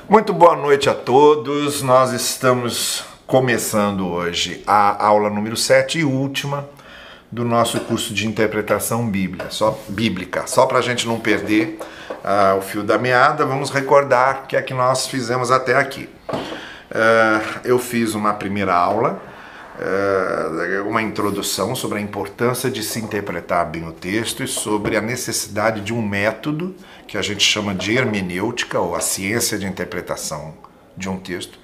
Muito boa noite a todos. Nós estamos começando hoje a aula número 7 e última do nosso curso de interpretação bíblica. Só para a gente não perder o fio da meada, vamos recordar o que é que nós fizemos até aqui. Eu fiz uma primeira aula, uma introdução sobre a importância de se interpretar bem o texto e sobre a necessidade de um método que a gente chama de hermenêutica, ou a ciência de interpretação de um texto.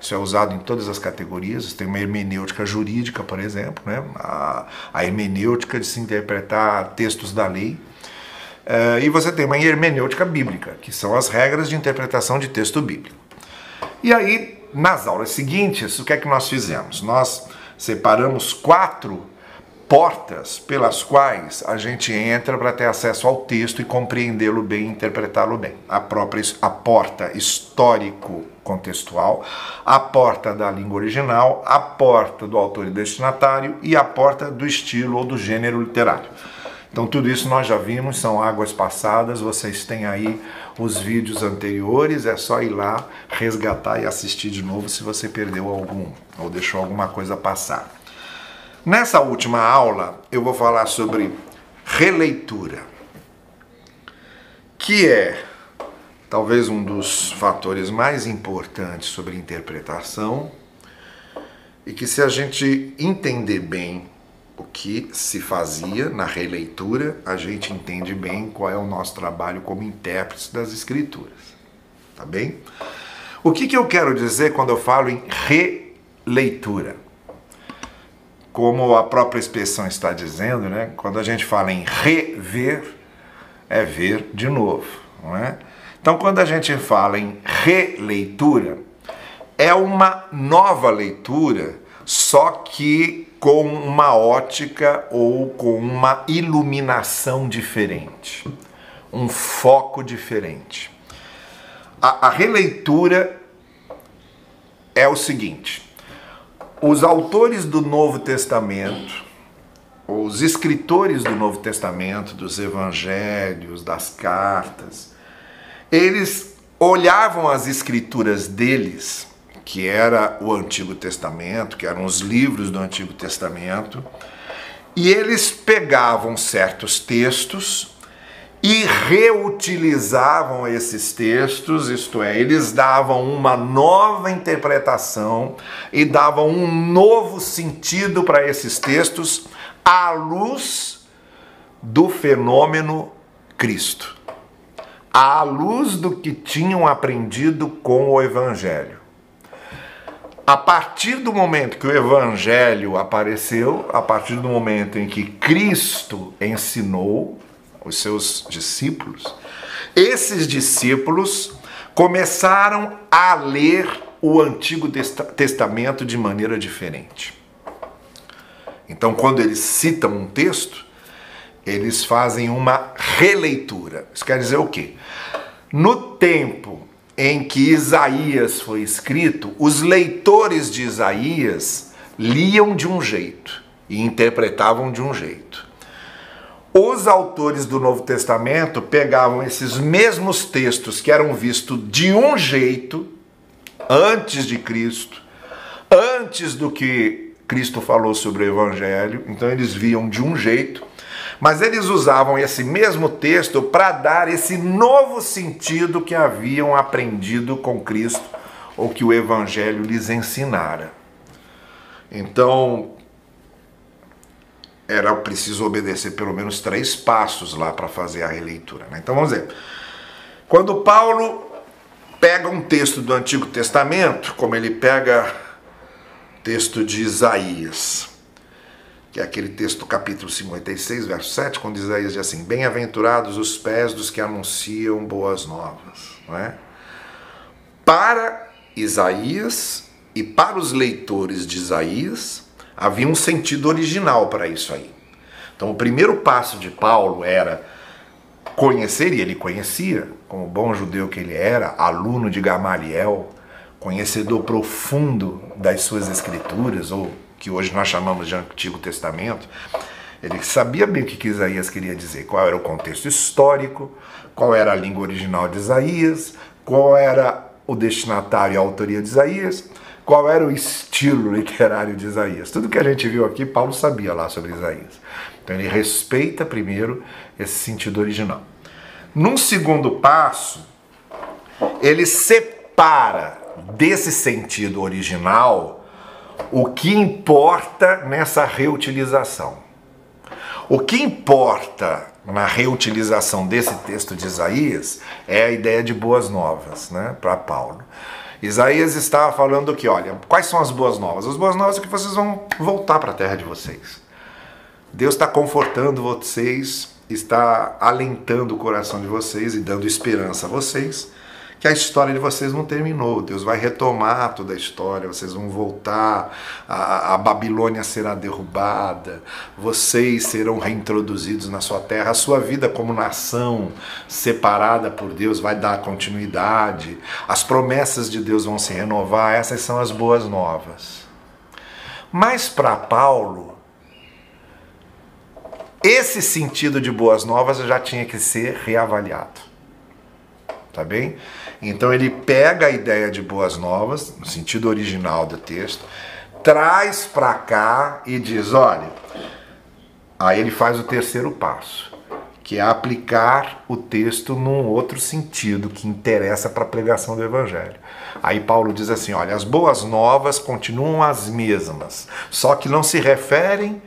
Isso é usado em todas as categorias. Tem uma hermenêutica jurídica, por exemplo, né? A hermenêutica de se interpretar textos da lei. E você tem uma hermenêutica bíblica, que são as regras de interpretação de texto bíblico. E aí, nas aulas seguintes, o que é que nós fizemos? Nós separamos 4 portas pelas quais a gente entra para ter acesso ao texto e compreendê-lo bem, interpretá-lo bem. A porta histórico-contextual, a porta da língua original, a porta do autor e destinatário e a porta do estilo ou do gênero literário. Então tudo isso nós já vimos, são águas passadas, vocês têm aí os vídeos anteriores, é só ir lá, resgatar e assistir de novo se você perdeu algum ou deixou alguma coisa passar. Nessa última aula eu vou falar sobre releitura, que é talvez um dos fatores mais importantes sobre interpretação e que, se a gente entender bem o que se fazia na releitura, a gente entende bem qual é o nosso trabalho como intérprete das Escrituras, tá bem? O que eu quero dizer quando eu falo em releitura? Como a própria expressão está dizendo, né? Quando a gente fala em rever, é ver de novo, não é? Então, quando a gente fala em releitura, é uma nova leitura, só que com uma ótica ou com uma iluminação diferente, um foco diferente. A releitura é o seguinte: os autores do Novo Testamento, os escritores do Novo Testamento, dos evangelhos, das cartas, eles olhavam as escrituras deles, que era o Antigo Testamento, que eram os livros do Antigo Testamento, e eles pegavam certos textos e reutilizavam esses textos, isto é, eles davam uma nova interpretação e davam um novo sentido para esses textos à luz do fenômeno Cristo, à luz do que tinham aprendido com o Evangelho. A partir do momento que o Evangelho apareceu, a partir do momento em que Cristo ensinou os seus discípulos, esses discípulos começaram a ler o Antigo Testamento de maneira diferente. Então, quando eles citam um texto, eles fazem uma releitura. Isso quer dizer o quê? No tempo em que Isaías foi escrito, os leitores de Isaías liam de um jeito e interpretavam de um jeito. Os autores do Novo Testamento pegavam esses mesmos textos que eram vistos de um jeito antes de Cristo, antes do que Cristo falou sobre o Evangelho, então eles viam de um jeito, mas eles usavam esse mesmo texto para dar esse novo sentido que haviam aprendido com Cristo ou que o Evangelho lhes ensinara. Então, era preciso obedecer pelo menos 3 passos lá para fazer a releitura, né? Então vamos ver. Quando Paulo pega um texto do Antigo Testamento, como ele pega o texto de Isaías, que é aquele texto do capítulo 56, verso 7, quando Isaías diz assim: bem-aventurados os pés dos que anunciam boas novas, não é? Para Isaías e para os leitores de Isaías, havia um sentido original para isso aí. Então o primeiro passo de Paulo era conhecer, e ele conhecia, como bom judeu que ele era, aluno de Gamaliel, conhecedor profundo das suas escrituras, ou que hoje nós chamamos de Antigo Testamento. Ele sabia bem o que Isaías queria dizer, qual era o contexto histórico, qual era a língua original de Isaías, qual era o destinatário e a autoria de Isaías, qual era o estilo literário de Isaías. Tudo que a gente viu aqui, Paulo sabia lá sobre Isaías. Então ele respeita primeiro esse sentido original. Num segundo passo, ele separa desse sentido original o que importa nessa reutilização. O que importa na reutilização desse texto de Isaías é a ideia de boas novas, né, para Paulo. Isaías estava falando que, olha, quais são as boas novas? As boas novas é que vocês vão voltar para a terra de vocês. Deus está confortando vocês, está alentando o coração de vocês e dando esperança a vocês, que a história de vocês não terminou. Deus vai retomar toda a história, vocês vão voltar, a Babilônia será derrubada, vocês serão reintroduzidos na sua terra, a sua vida como nação separada por Deus vai dar continuidade, as promessas de Deus vão se renovar, essas são as boas novas. Mas para Paulo, esse sentido de boas novas já tinha que ser reavaliado. Tá bem? Então ele pega a ideia de boas novas, no sentido original do texto, traz para cá e diz, olha, aí ele faz o terceiro passo, que é aplicar o texto num outro sentido que interessa para a pregação do Evangelho. Aí Paulo diz assim, olha, as boas novas continuam as mesmas, só que não se referem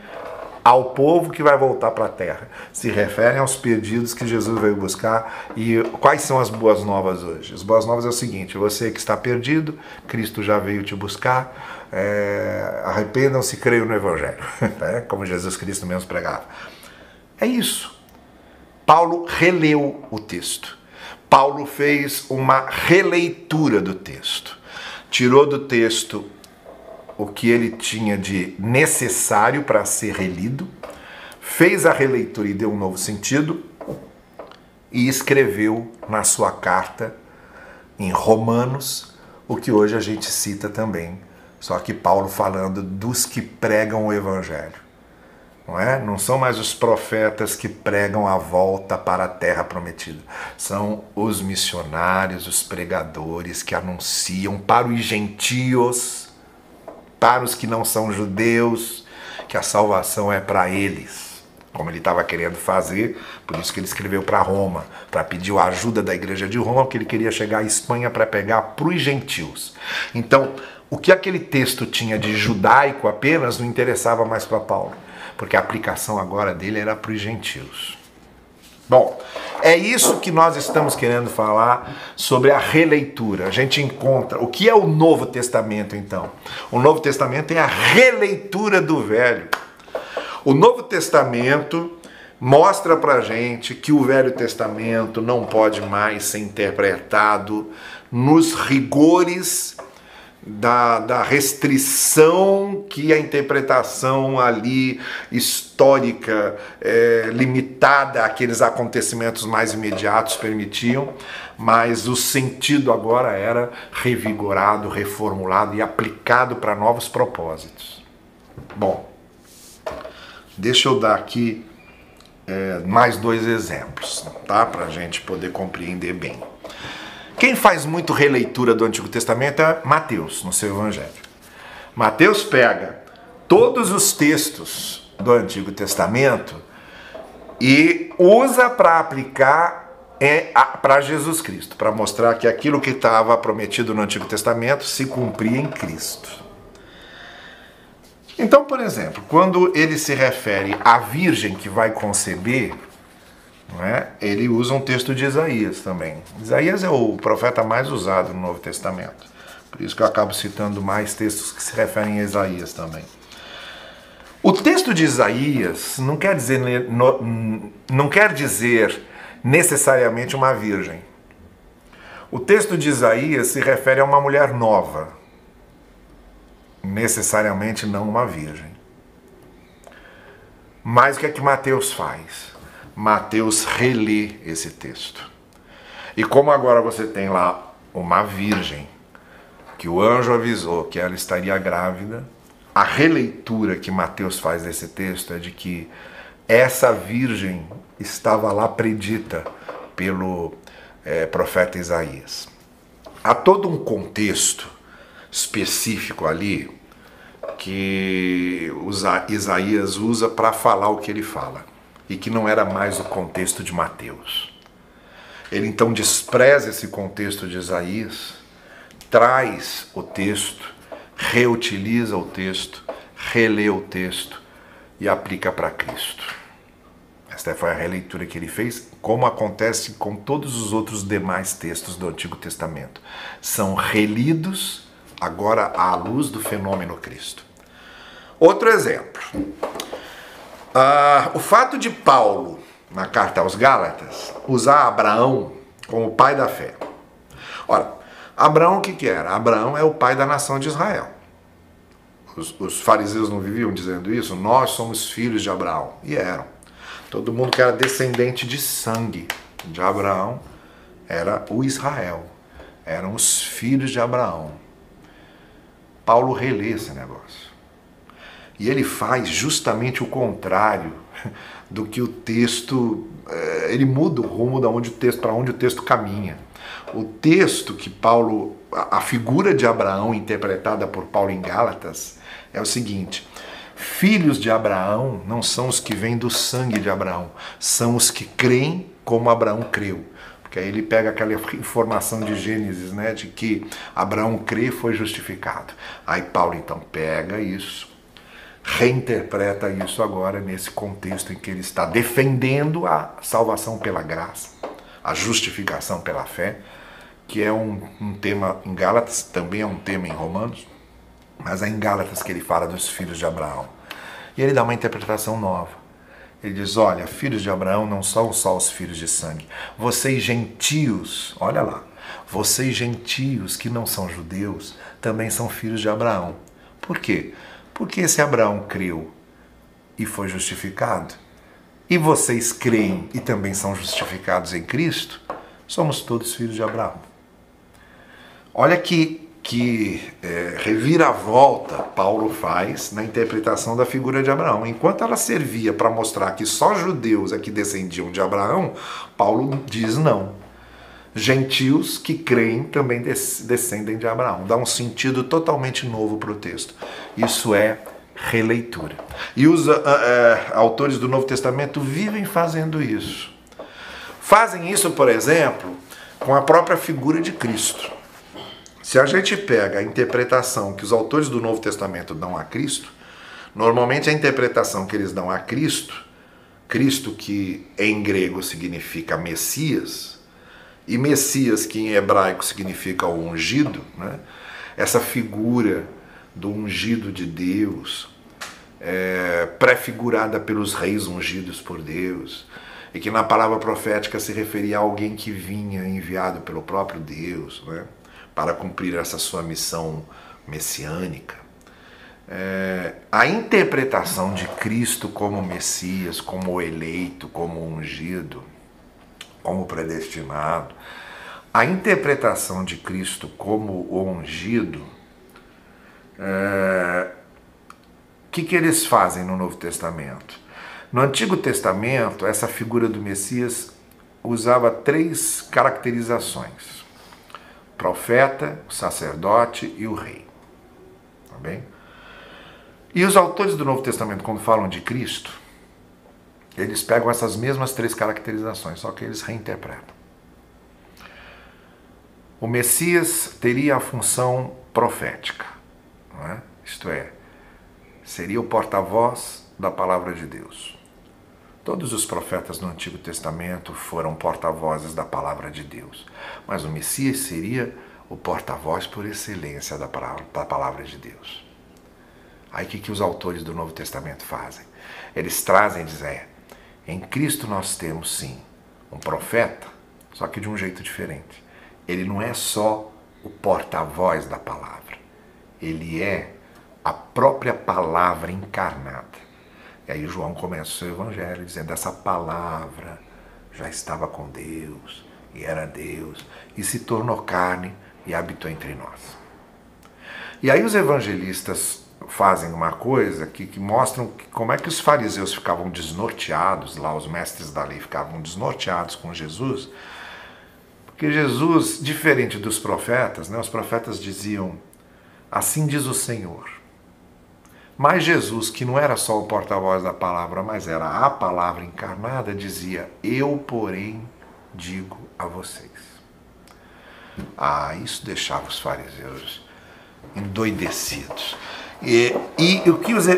ao povo que vai voltar para a terra, se referem aos perdidos que Jesus veio buscar. E quais são as boas novas hoje? As boas novas é o seguinte, você que está perdido, Cristo já veio te buscar, arrependam-se e creiam no Evangelho, né? Como Jesus Cristo mesmo pregava. É isso. Paulo releu o texto. Paulo fez uma releitura do texto. Tirou do texto o que ele tinha de necessário para ser relido, fez a releitura e deu um novo sentido e escreveu na sua carta em Romanos o que hoje a gente cita também, só que Paulo falando dos que pregam o Evangelho. Não é? Não são mais os profetas que pregam a volta para a terra prometida. São os missionários, os pregadores que anunciam para os gentios, para os que não são judeus, que a salvação é para eles, como ele estava querendo fazer, por isso que ele escreveu para Roma, para pedir a ajuda da igreja de Roma, porque ele queria chegar à Espanha para pegar para os gentios. Então, o que aquele texto tinha de judaico apenas não interessava mais para Paulo, porque a aplicação agora dele era para os gentios. Bom, é isso que nós estamos querendo falar sobre a releitura. A gente encontra... O que é o Novo Testamento, então? O Novo Testamento é a releitura do Velho. O Novo Testamento mostra pra gente que o Velho Testamento não pode mais ser interpretado nos rigores da restrição que a interpretação ali histórica, limitada àqueles acontecimentos mais imediatos permitiam, mas o sentido agora era revigorado, reformulado e aplicado para novos propósitos. Bom, deixa eu dar aqui mais dois exemplos, tá? Para a gente poder compreender bem. Quem faz muito releitura do Antigo Testamento é Mateus, no seu Evangelho. Mateus pega todos os textos do Antigo Testamento e usa para aplicar para Jesus Cristo, para mostrar que aquilo que estava prometido no Antigo Testamento se cumpria em Cristo. Então, por exemplo, quando ele se refere à virgem que vai conceber, não é? Ele usa um texto de Isaías também. Isaías é o profeta mais usado no Novo Testamento. Por isso que eu acabo citando mais textos que se referem a Isaías também. O texto de Isaías não quer dizer necessariamente uma virgem. O texto de Isaías se refere a uma mulher nova, necessariamente não uma virgem. Mas o que é que Mateus faz? Mateus relê esse texto. E como agora você tem lá uma virgem, que o anjo avisou que ela estaria grávida, a releitura que Mateus faz desse texto é de que essa virgem estava lá predita pelo profeta Isaías. há todo um contexto específico ali que Isaías usa para falar o que ele fala, e que não era mais o contexto de Mateus. Ele então despreza esse contexto de Isaías, traz o texto, reutiliza o texto, relê o texto e aplica para Cristo. Esta foi a releitura que ele fez, como acontece com todos os outros demais textos do Antigo Testamento. São relidos agora à luz do fenômeno Cristo. Outro exemplo. O fato de Paulo, na carta aos Gálatas, usar Abraão como pai da fé. Ora, Abraão o que era? Abraão é o pai da nação de Israel. Os fariseus não viviam dizendo isso? Nós somos filhos de Abraão. E eram. Todo mundo que era descendente de sangue de Abraão era o Israel. Eram os filhos de Abraão. Paulo relê esse negócio. E ele faz justamente o contrário do que o texto... Ele muda o rumo para onde o texto caminha. O texto que Paulo... A figura de Abraão interpretada por Paulo em Gálatas é o seguinte: filhos de Abraão não são os que vêm do sangue de Abraão, são os que creem como Abraão creu. Porque aí ele pega aquela informação de Gênesis, né, de que Abraão crê e foi justificado. Aí Paulo então pega isso, reinterpreta isso agora nesse contexto em que ele está defendendo a salvação pela graça, a justificação pela fé, que é um tema em Gálatas, também é um tema em Romanos, mas é em Gálatas que ele fala dos filhos de Abraão. E ele dá uma interpretação nova. Ele diz, olha, filhos de Abraão não são só os filhos de sangue. Vocês gentios, olha lá, vocês gentios que não são judeus, também são filhos de Abraão. Por quê? Porque esse Abraão creu e foi justificado, e vocês creem e também são justificados em Cristo, somos todos filhos de Abraão. Olha que reviravolta Paulo faz na interpretação da figura de Abraão. Enquanto ela servia para mostrar que só judeus é que descendiam de Abraão, Paulo diz não. Gentios que creem também descendem de Abraão. Dá um sentido totalmente novo para o texto. Isso é releitura. E os autores do Novo Testamento vivem fazendo isso. Fazem isso, por exemplo, com a própria figura de Cristo. Se a gente pega a interpretação que os autores do Novo Testamento dão a Cristo, normalmente a interpretação que eles dão a Cristo, Cristo que em grego significa Messias, e Messias que em hebraico significa o ungido, né? Essa figura do ungido de Deus, prefigurada pelos reis ungidos por Deus, e que na palavra profética se referia a alguém que vinha enviado pelo próprio Deus, né? Para cumprir essa sua missão messiânica. A interpretação de Cristo como Messias, como eleito, como ungido, como predestinado, a interpretação de Cristo como o ungido, o que eles fazem no Novo Testamento? No Antigo Testamento, essa figura do Messias usava 3 caracterizações: profeta, o sacerdote e o rei. Tá bem? E os autores do Novo Testamento, quando falam de Cristo, eles pegam essas mesmas 3 caracterizações, só que eles reinterpretam. O Messias teria a função profética, não é? Isto é, seria o porta-voz da palavra de Deus. Todos os profetas no Antigo Testamento foram porta-vozes da palavra de Deus. Mas o Messias seria o porta-voz por excelência da palavra de Deus. Aí o que os autores do Novo Testamento fazem? Eles trazem e dizem, em Cristo nós temos sim um profeta, só que de um jeito diferente. Ele não é só o porta-voz da palavra. Ele é a própria palavra encarnada. E aí João começa o seu evangelho dizendo, essa palavra já estava com Deus, e era Deus, e se tornou carne e habitou entre nós. E aí os evangelistas fazem uma coisa que mostram como é que os fariseus ficavam desnorteados, lá os mestres da lei ficavam desnorteados com Jesus, Porque Jesus, diferente dos profetas, né, os profetas diziam, assim diz o Senhor. Mas Jesus, que não era só o porta-voz da palavra, mas era a palavra encarnada, dizia, eu, porém, digo a vocês. Isso deixava os fariseus endoidecidos. E o que os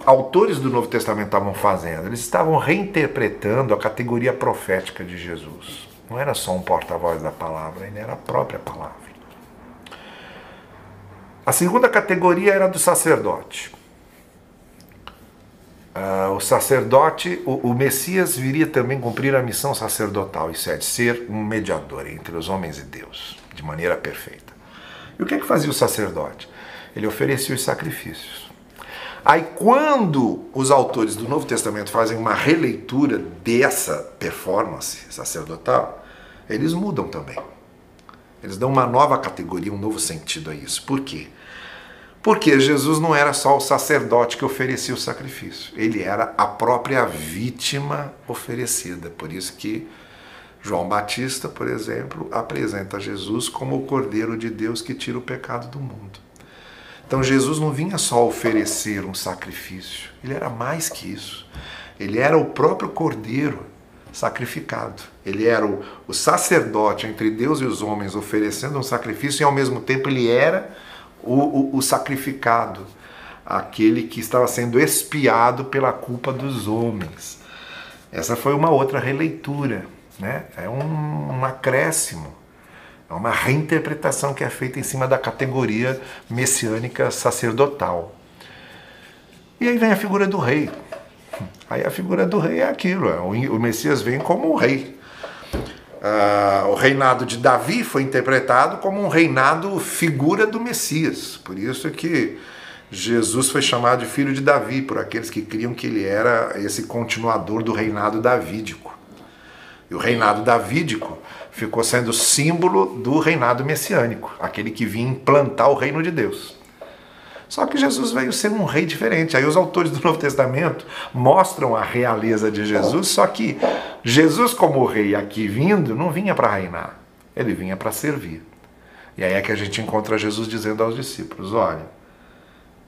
autores do Novo Testamento estavam fazendo? Eles estavam reinterpretando a categoria profética de Jesus. Não era só um porta-voz da palavra, ele era a própria palavra. A segunda categoria era do sacerdote. O sacerdote, o Messias viria também cumprir a missão sacerdotal, isso é, de ser um mediador entre os homens e Deus, de maneira perfeita. E o que fazia o sacerdote? Ele oferecia os sacrifícios. Aí quando os autores do Novo Testamento fazem uma releitura dessa performance sacerdotal, eles mudam também. Eles dão uma nova categoria, um novo sentido a isso. Por quê? Porque Jesus não era só o sacerdote que oferecia o sacrifício. Ele era a própria vítima oferecida. Por isso que João Batista, por exemplo, apresenta Jesus como o Cordeiro de Deus que tira o pecado do mundo. Então Jesus não vinha só oferecer um sacrifício. Ele era mais que isso. Ele era o próprio Cordeiro sacrificado. Ele era o sacerdote entre Deus e os homens oferecendo um sacrifício e ao mesmo tempo ele era o sacrificado, aquele que estava sendo expiado pela culpa dos homens. Essa foi uma outra releitura, né? É um acréscimo, é uma reinterpretação que é feita em cima da categoria messiânica sacerdotal. E aí vem a figura do rei. Aí a figura do rei é aquilo, o Messias vem como um rei. O reinado de Davi foi interpretado como um reinado figura do Messias. Por isso que Jesus foi chamado de filho de Davi, por aqueles que criam que ele era esse continuador do reinado davídico. E o reinado davídico ficou sendo símbolo do reinado messiânico, aquele que vinha implantar o reino de Deus. Só que Jesus veio ser um rei diferente. Aí os autores do Novo Testamento mostram a realeza de Jesus, só que Jesus como rei aqui vindo, não vinha para reinar, ele vinha para servir. E aí é que a gente encontra Jesus dizendo aos discípulos, olha,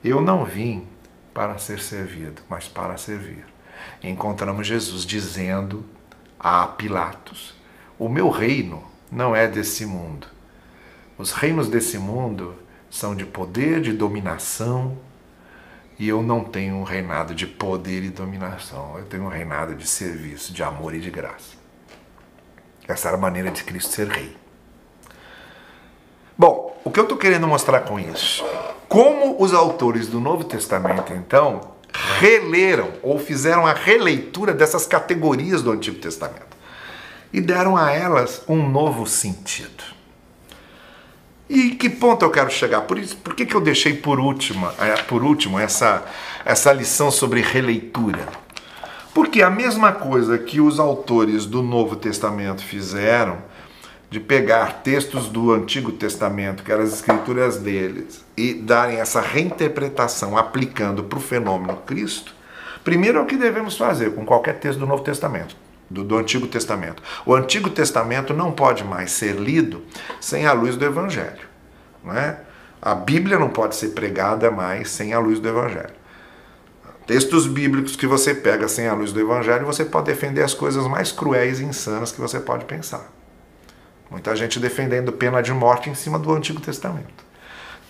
eu não vim para ser servido, mas para servir. E encontramos Jesus dizendo a Pilatos, o meu reino não é desse mundo. Os reinos desse mundo são de poder, de dominação, e eu não tenho um reinado de poder e dominação, eu tenho um reinado de serviço, de amor e de graça. Essa era a maneira de Cristo ser rei. Bom, o que eu estou querendo mostrar com isso? Como os autores do Novo Testamento, então, releram ou fizeram a releitura dessas categorias do Antigo Testamento e deram a elas um novo sentido. E que ponto eu quero chegar? Por que eu deixei por último essa lição sobre releitura? Porque a mesma coisa que os autores do Novo Testamento fizeram, de pegar textos do Antigo Testamento, que eram as escrituras deles, e darem essa reinterpretação aplicando para o fenômeno Cristo, primeiro é o que devemos fazer com qualquer texto do Novo Testamento. Do Antigo Testamento. O Antigo Testamento não pode mais ser lido sem a luz do Evangelho. Não é? A Bíblia não pode ser pregada mais sem a luz do Evangelho. Textos bíblicos que você pega sem a luz do Evangelho, você pode defender as coisas mais cruéis e insanas que você pode pensar. Muita gente defendendo pena de morte em cima do Antigo Testamento.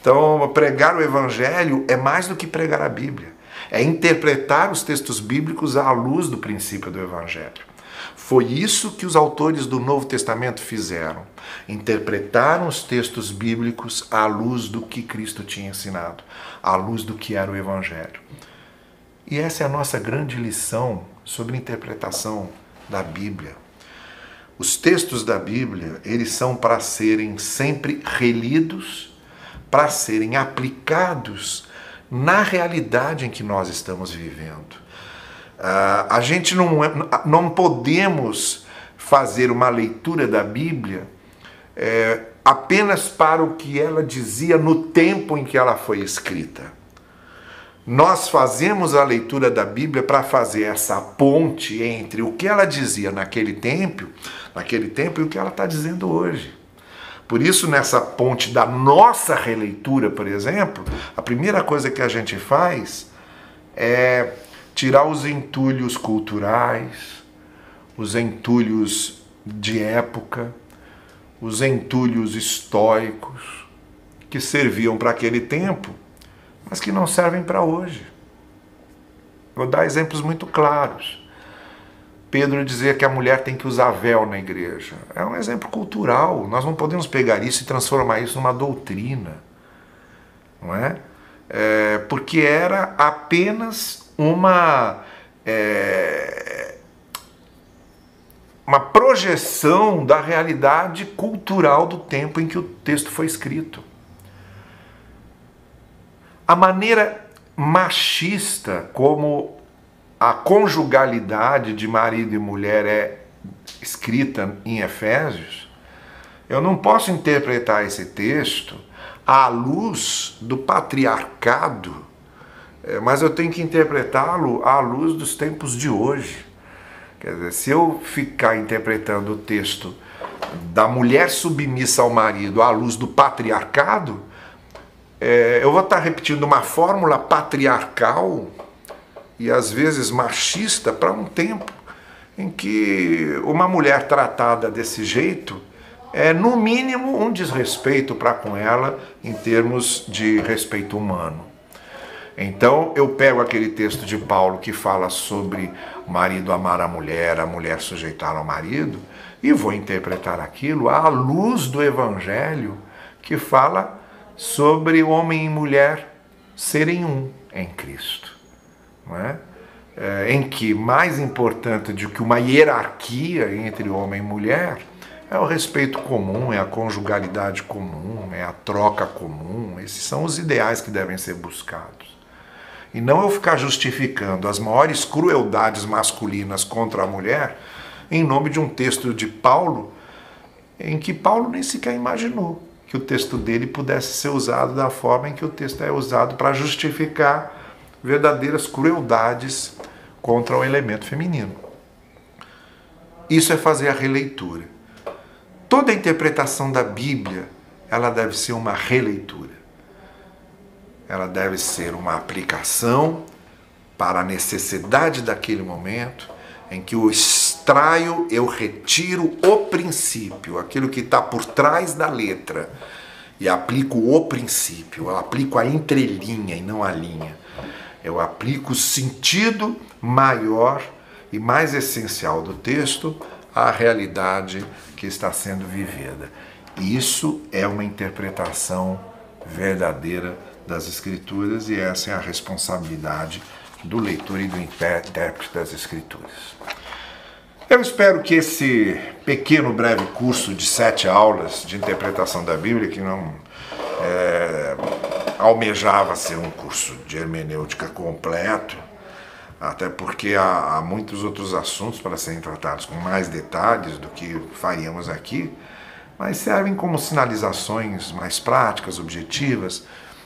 Então, pregar o Evangelho é mais do que pregar a Bíblia. É interpretar os textos bíblicos à luz do princípio do Evangelho. Foi isso que os autores do Novo Testamento fizeram. Interpretaram os textos bíblicos à luz do que Cristo tinha ensinado, à luz do que era o Evangelho. E essa é a nossa grande lição sobre interpretação da Bíblia. Os textos da Bíblia, eles são para serem sempre relidos, para serem aplicados na realidade em que nós estamos vivendo. A gente não podemos fazer uma leitura da Bíblia apenas para o que ela dizia no tempo em que ela foi escrita. Nós fazemos a leitura da Bíblia para fazer essa ponte entre o que ela dizia naquele tempo e o que ela está dizendo hoje. Por isso, nessa ponte da nossa releitura, por exemplo, a primeira coisa que a gente faz é tirar os entulhos culturais, os entulhos de época, os entulhos históricos que serviam para aquele tempo, mas que não servem para hoje. Vou dar exemplos muito claros. Pedro dizia que a mulher tem que usar véu na igreja. É um exemplo cultural. Nós não podemos pegar isso e transformar isso numa doutrina. Não é? Porque era apenas uma projeção da realidade cultural do tempo em que o texto foi escrito. A maneira machista como a conjugalidade de marido e mulher é escrita em Efésios, eu não posso interpretar esse texto à luz do patriarcado, mas eu tenho que interpretá-lo à luz dos tempos de hoje. Quer dizer, se eu ficar interpretando o texto da mulher submissa ao marido à luz do patriarcado, eu vou estar repetindo uma fórmula patriarcal e às vezes machista para um tempo em que uma mulher tratada desse jeito é no mínimo um desrespeito para com ela em termos de respeito humano. Então eu pego aquele texto de Paulo que fala sobre o marido amar a mulher sujeitar ao marido, e vou interpretar aquilo à luz do evangelho que fala sobre homem e mulher serem um em Cristo. Não é? Em que mais importante do que uma hierarquia entre homem e mulher é o respeito comum, é a conjugalidade comum, é a troca comum. Esses são os ideais que devem ser buscados. E não eu ficar justificando as maiores crueldades masculinas contra a mulher em nome de um texto de Paulo em que Paulo nem sequer imaginou que o texto dele pudesse ser usado da forma em que o texto é usado para justificar verdadeiras crueldades contra o elemento feminino. Isso é fazer a releitura. Toda a interpretação da Bíblia, ela deve ser uma releitura. Ela deve ser uma aplicação para a necessidade daquele momento em que eu extraio, eu retiro o princípio, aquilo que está por trás da letra, e aplico o princípio, eu aplico a entrelinha e não a linha. Eu aplico o sentido maior e mais essencial do texto à realidade que está sendo vivida. Isso é uma interpretação verdadeira das Escrituras e essa é a responsabilidade do leitor e do intérprete das Escrituras. Eu espero que esse pequeno, breve curso de 7 aulas de interpretação da Bíblia, que não almejava ser um curso de hermenêutica completo, até porque há muitos outros assuntos para serem tratados com mais detalhes do que faríamos aqui, mas servem como sinalizações mais práticas, objetivas,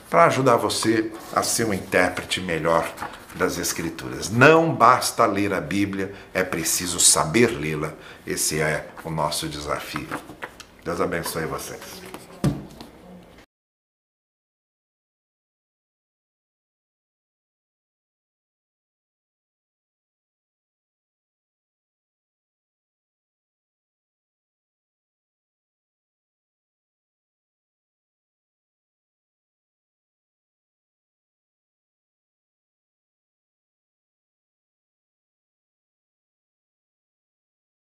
para ajudar você a ser um intérprete melhor das Escrituras. Não basta ler a Bíblia, é preciso saber lê-la. Esse é o nosso desafio. Deus abençoe vocês.